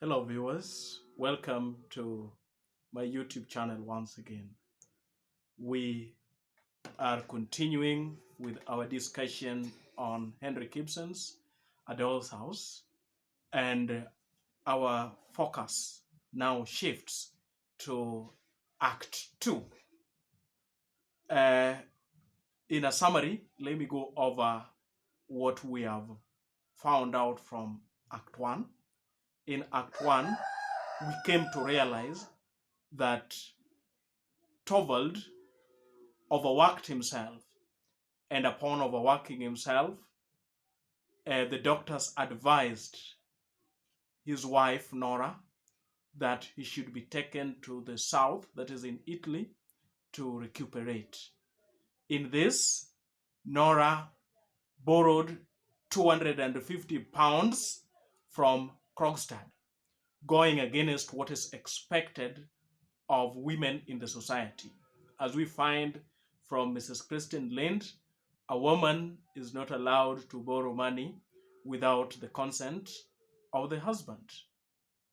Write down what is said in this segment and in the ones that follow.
Hello viewers, welcome to my YouTube channel once again. We are continuing with our discussion on Henrik Ibsen's A Doll's House, and our focus now shifts to Act 2. In a summary, let me go over what we have found out from Act 1. In Act 1, we came to realize that Torvald overworked himself, and upon overworking himself, the doctors advised his wife Nora that he should be taken to the south, that is in Italy, to recuperate. In this, Nora borrowed 250 pounds from Krogstad, going against what is expected of women in the society. As we find from Mrs. Kristen Lind, a woman is not allowed to borrow money without the consent of the husband.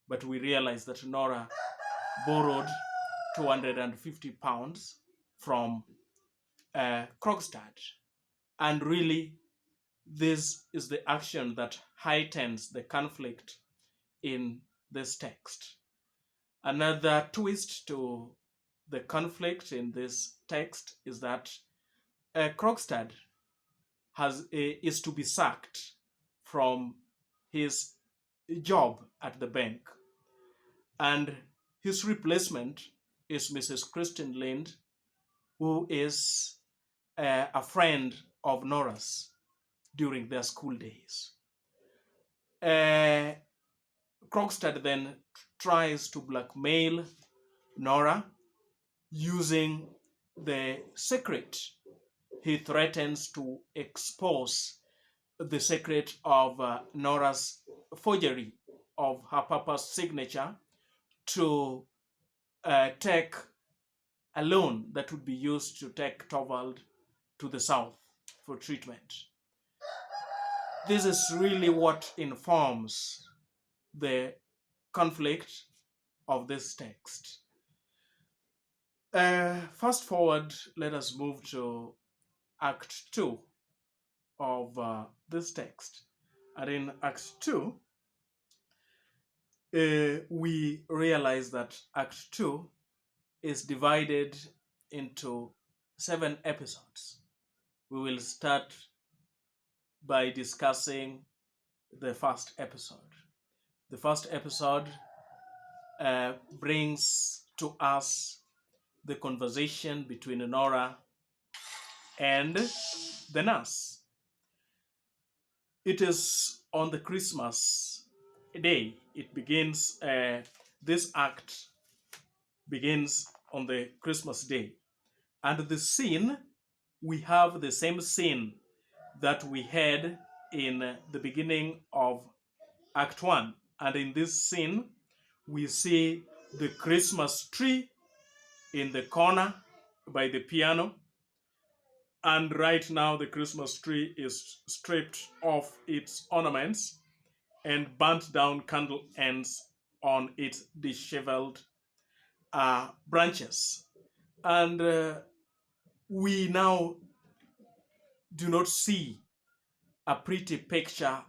But we realize that Nora borrowed 250 pounds from Krogstad. And really, this is the action that heightens the conflict in this text. Another twist to the conflict in this text is that Krogstad is to be sacked from his job at the bank, and his replacement is Mrs. Kristen Lind, who is a friend of Nora's during their school days. Krogstad then tries to blackmail Nora using the secret. He threatens to expose the secret of Nora's forgery of her papa's signature to take a loan that would be used to take Torvald to the south for treatment. This is really what informs the conflict of this text. Fast forward, let us move to Act 2 of this text. And in Act 2, we realize that Act 2 is divided into 7 episodes. We will start by discussing the first episode. The first episode brings to us the conversation between Nora and the nurse. It is on the Christmas day. It begins, this act begins on the Christmas day. And the scene, we have the same scene that we had in the beginning of Act 1. And in this scene, we see the Christmas tree in the corner by the piano. And right now, the Christmas tree is stripped of its ornaments and burnt down candle ends on its disheveled branches. And we now do not see a pretty picture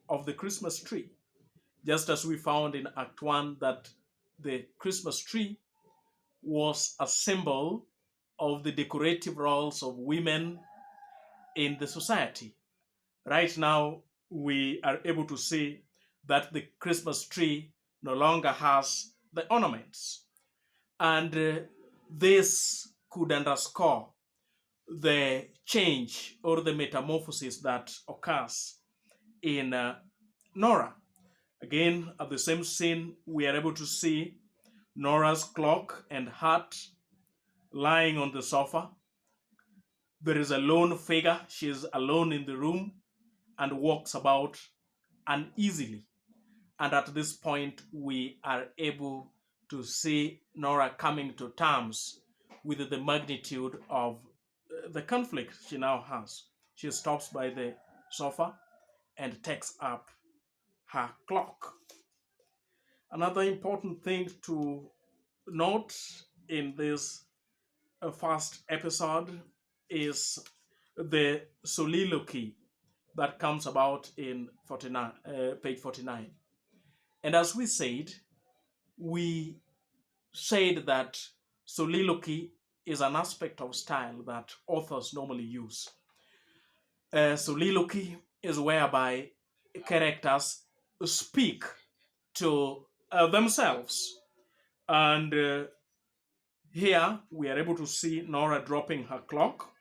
of the Christmas tree, just as we found in Act 1 that the Christmas tree was a symbol of the decorative roles of women in the society. Right now, we are able to see that the Christmas tree no longer has the ornaments. And this could underscore the change or the metamorphosis that occurs in Nora. Again, at the same scene, we are able to see Nora's cloak and hat lying on the sofa. There is a lone figure. She is alone in the room and walks about uneasily. And at this point, we are able to see Nora coming to terms with the magnitude of the conflict she now has. She stops by the sofa and takes up her clock. Another important thing to note in this first episode is the soliloquy that comes about in page 49. And as we said that soliloquy is an aspect of style that authors normally use. Soliloquy is whereby characters speak to themselves. And here we are able to see Nora dropping her clock,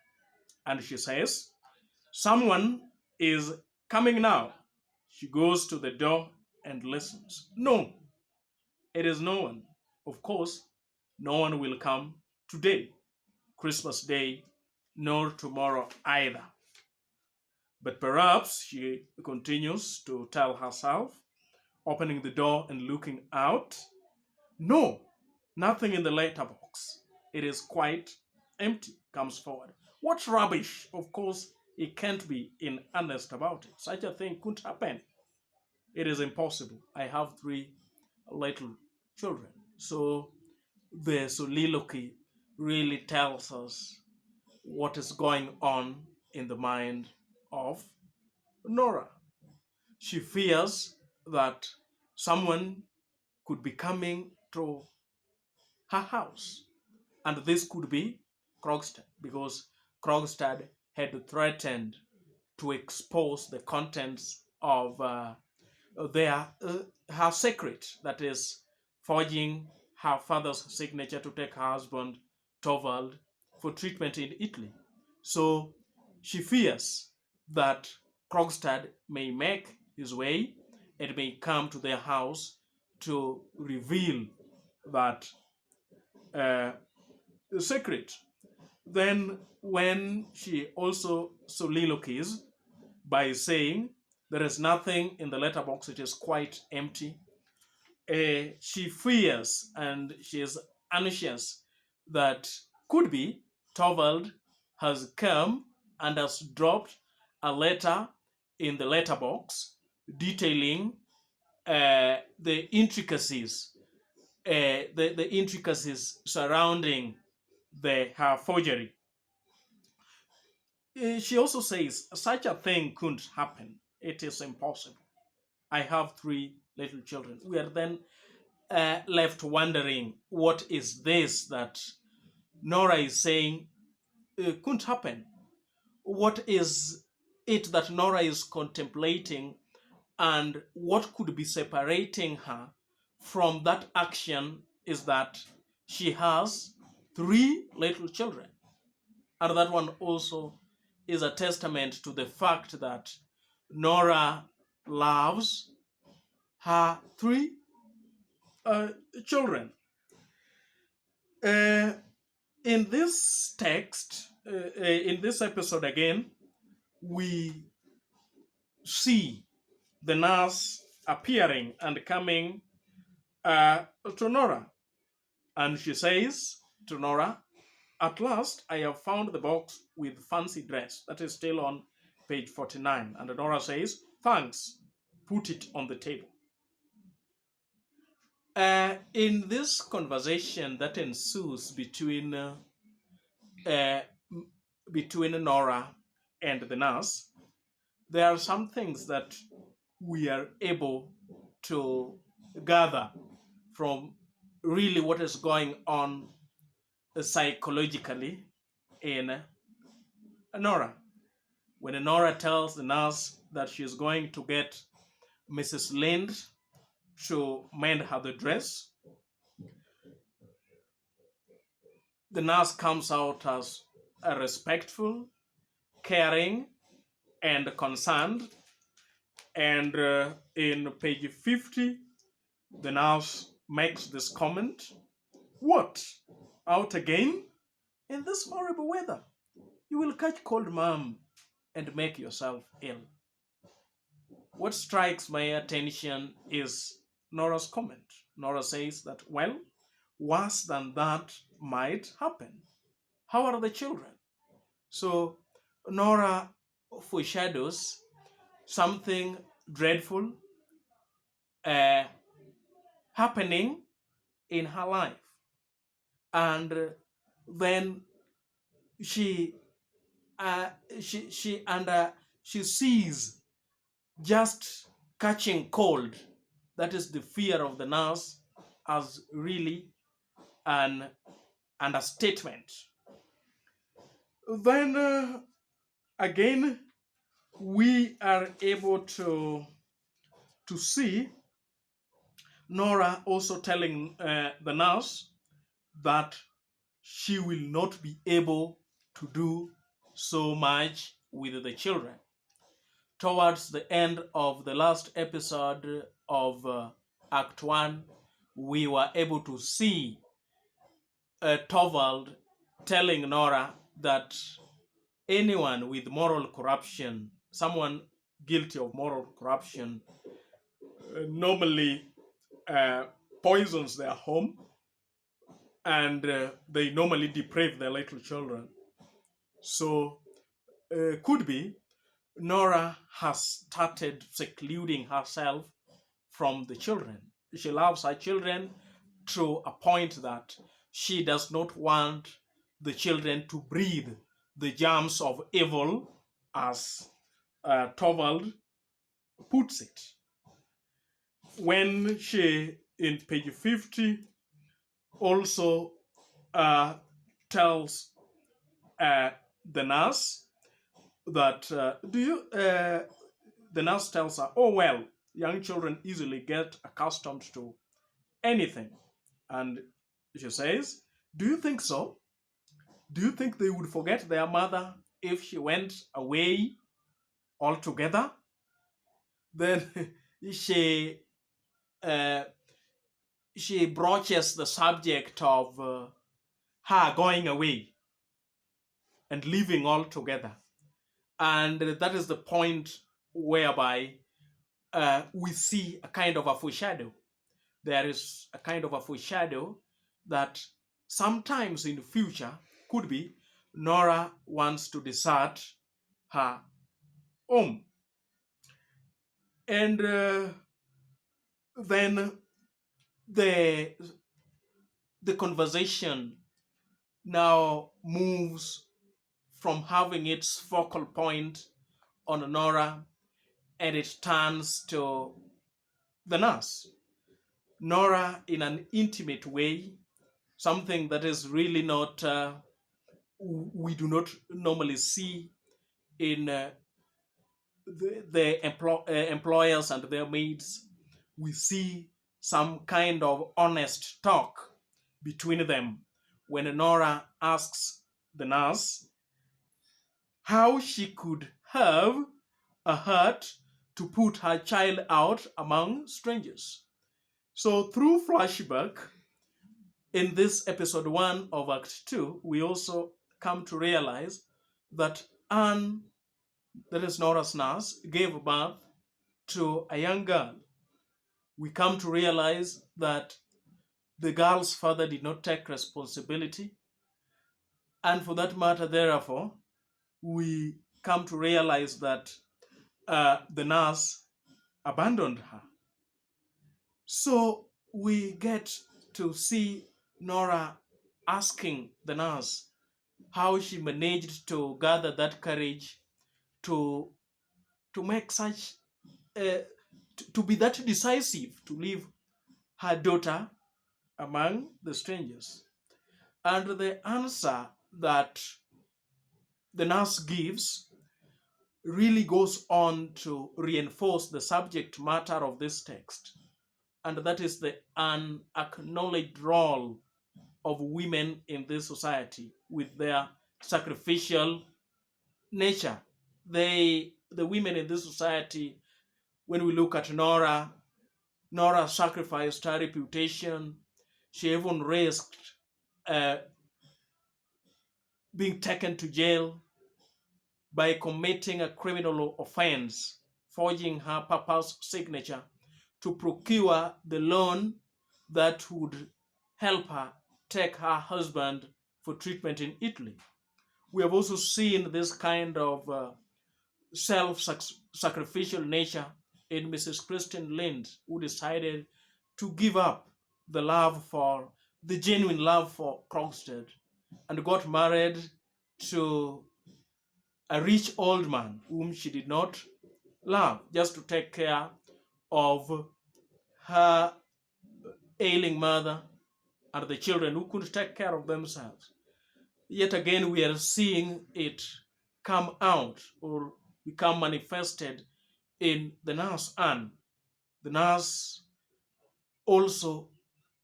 and she says, "Someone is coming now." She goes to the door and listens. No, it is no one. Of course, no one will come today, Christmas Day, nor tomorrow either. But perhaps, she continues to tell herself, opening the door and looking out, no, nothing in the letterbox. It is quite empty. Comes forward. What rubbish! Of course, he can't be in earnest about it. Such a thing couldn't happen. It is impossible. I have 3 little children. So the soliloquy really tells us what is going on in the mind of Nora. She fears that someone could be coming to her house, and this could be Krogstad, because Krogstad had threatened to expose the contents of her secret, that is, forging her father's signature to take her husband Torvald for treatment in Italy. So she fears that Krogstad may make his way and may come to their house to reveal that secret. Then when she also soliloquies by saying there is nothing in the letterbox, it is quite empty, she fears and she is anxious that could be Torvald has come and has dropped a letter in the letterbox detailing the intricacies surrounding her forgery. She also says such a thing couldn't happen. It is impossible. I have 3 little children. We are then left wondering, what is this that Nora is saying couldn't happen? What is it that Nora is contemplating, and what could be separating her from that action is that she has 3 little children. And that one also is a testament to the fact that Nora loves her 3 children. In this text, in this episode again, we see the nurse appearing and coming to Nora. And she says to Nora, "At last, I have found the box with fancy dress." That is still on page 49. And Nora says, "Thanks, put it on the table." In this conversation that ensues between Nora and the nurse, there are some things that we are able to gather from really what is going on psychologically in Nora. When Nora tells the nurse that she's going to get Mrs. Lind to mend her the dress, the nurse comes out as a respectful, caring, and concerned. And in page 50, the nurse makes this comment: "What? Out again? In this horrible weather? You will catch cold, ma'am, and make yourself ill." What strikes my attention is Nora's comment. Nora says that, well, worse than that might happen. How are the children? So Nora foreshadows something dreadful happening in her life. And then she uh, she and she sees just catching cold, that is the fear of the nurse, as really an understatement. Then again, we are able to see Nora also telling the nurse that she will not be able to do so much with the children. Towards the end of the last episode of Act 1, we were able to see Torvald telling Nora that anyone with moral corruption, someone guilty of moral corruption, normally poisons their home, and they normally deprave their little children. So could be Nora has started secluding herself from the children. She loves her children to a point that she does not want the children to breathe the germs of evil, as Torvald puts it. When she, in page 50, also tells the nurse that the nurse tells her, oh well, young children easily get accustomed to anything. And she says, do you think so? Do you think they would forget their mother if she went away altogether? Then she broaches the subject of her going away and leaving altogether. And that is the point whereby we see a kind of a foreshadow. There is a kind of a foreshadow that sometimes in the future, could be, Nora wants to desert her home. And then the conversation now moves from having its focal point on Nora, and it turns to the nurse. Nora, in an intimate way, something that is really not, we do not normally see in the employers and their maids. We see some kind of honest talk between them when Nora asks the nurse how she could have a heart to put her child out among strangers. So through flashback, in this episode 1 of Act 2, we also come to realize that Anne, that is Nora's nurse, gave birth to a young girl. We come to realize that the girl's father did not take responsibility, and for that matter, therefore, we come to realize that the nurse abandoned her. So we get to see Nora asking the nurse how she managed to gather that courage to make such, to be that decisive, to leave her daughter among the strangers. And the answer that the nurse gives really goes on to reinforce the subject matter of this text, and that is the unacknowledged role of women in this society with their sacrificial nature. The women in this society, when we look at Nora sacrificed her reputation. She even risked being taken to jail by committing a criminal offense, forging her papa's signature to procure the loan that would help her take her husband for treatment in Italy. We have also seen this kind of self-sacrificial nature in Mrs. Kristen Lind, who decided to give up the genuine love for Krogstad, and got married to a rich old man whom she did not love, just to take care of her ailing mother and the children who couldn't take care of themselves. Yet again, we are seeing it come out or become manifested in the nurse Anne. The nurse also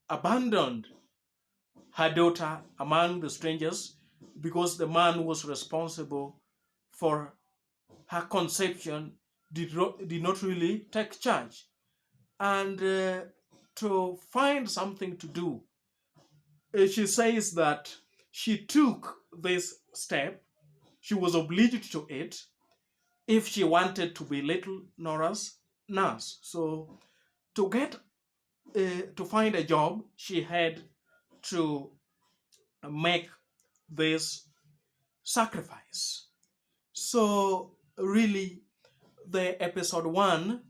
abandoned her daughter among the strangers because the man who was responsible for her conception did not really take charge. And to find something to do, she says that she took this step, she was obliged to it if she wanted to be little Nora's nurse. So to find a job, she had to make this sacrifice. So really, the episode 1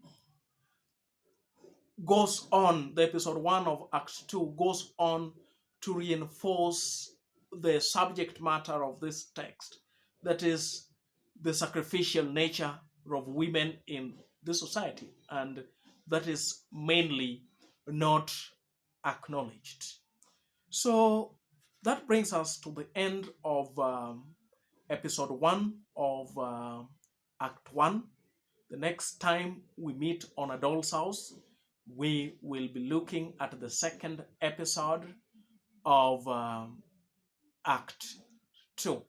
of Act 2 goes on to reinforce the subject matter of this text, that is the sacrificial nature of women in the society, and that is mainly not acknowledged. So that brings us to the end of episode 1 of Act 1. The next time we meet on A Doll's House, we will be looking at the second episode of Act 2.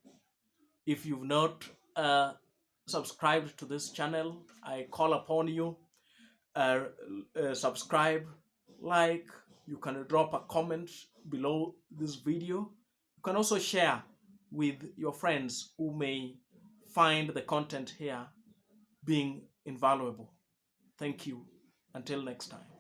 If you've not subscribed to this channel, I call upon you, subscribe, like, you can drop a comment below this video. You can also share with your friends who may find the content here being invaluable. Thank you. Until next time.